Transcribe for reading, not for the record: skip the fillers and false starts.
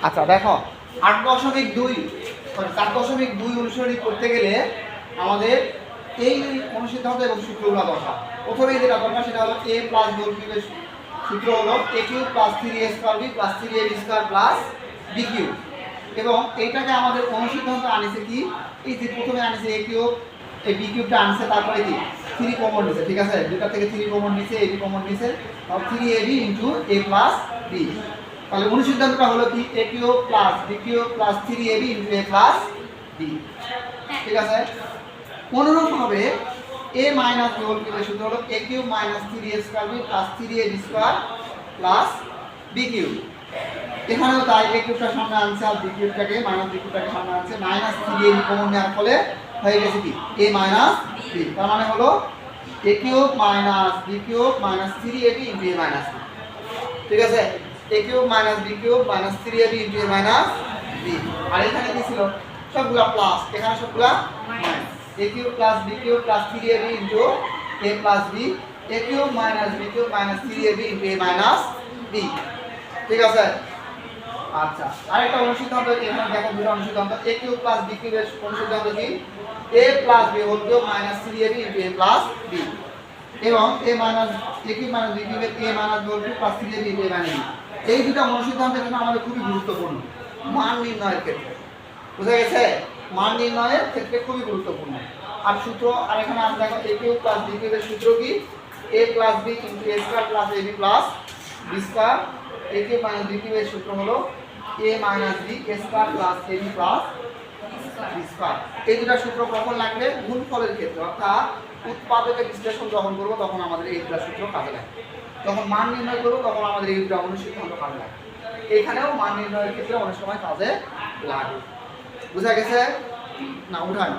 আচ্ছা দেখো 8.2 4.2 অনুসরণ করতে গেলে আমাদের এই অনুসিদ্ধান্ত এবং সূত্রগুলো দরকার। প্রথমেই যেটা দরকার সেটা হলো a প্লাস b হোল কিউবের সূত্র হলো a cube plus 3a square b plus 3ab square plus b cube. এবং এইটাকে আমাদের অনুসিদ্ধান্ত আনিছে কি, এই যে প্রথমে আনিছে a কিউব, এই b কিউবটা আনছে, তারপরে কি 3 কমন নিছে, ঠিক আছে, দুটো থেকে 3 কমন নিছে, ab কমন নিছে, আর 3ab a প্লাস b। তাহলে অনুসিদ্ধান্তটা হলো কি a cube plus b cube plus 3ab a plus b, ঠিক আছে। অনুরূপভাবে a মাইনাস b হোল কিউবের সূত্র হলো a cube minus 3a square b plus 3ab square plus b cube. এখানেও তাই a কিউবটা সামনে আনছে আর b কিউবটাকে মাইনাস b কিউবটাকে সামনে আনছে, মাইনাস 3ab কমন নেওয়ার ফলে হয়ে গেছে কি a মাইনাস b। তার মানে হলো a cube minus b cube minus 3ab a minus b, ঠিক আছে। a cube minus b cube minus 3ab a minus b। আর এখানে কি ছিল, সবগুলা প্লাস, এখানে সবগুলা minus. a cube plus b cube plus 3ab a plus b, a cube minus b cube minus 3ab a minus b, ঠিক আছে। আচ্ছা, আরেকটা অনুসিদ্ধান্ত এখানে দেখো, দুটো অনুসিদ্ধান্ত a কিউব প্লাস b কিউবের অনুসিদ্ধান্ত কি a plus b whole cube minus 3ab a plus b, এবং a minus a cube minus b কিউবের a minus b whole cube plus 3ab a minus b। এই দুটো অনুসিদ্ধান্তের জন্য আমাদের খুবই গুরুত্বপূর্ণ মান নির্ণয়ের ক্ষেত্রে, বুঝা গেছে, মান নির্ণয়ের ক্ষেত্রে খুবই গুরুত্বপূর্ণ। আর সূত্র আর এখানে আছে দেখো a কিউব প্লাস b কিউবের সূত্র কি a plus b into a square plus ab plus b square. a cube minus b কিউবের সূত্র হলো a minus b a square plus ab plus b square. এই দুটো সূত্র কখন লাগবে, গুণফলের ক্ষেত্রে, অর্থাৎ উৎপাদকের বিশ্লেষণ যখন করব তখন আমাদের এই দুটো সূত্র কাজে লাগে। যখন মান নির্ণয় করব তখন আমাদের এই দুটো অনুসিদ্ধান্ত কাজে লাগে। এখানেও মান নির্ণয়ের ক্ষেত্রে অনেক সময় কাজে লাগে, বুঝা গেছে না? উঠান।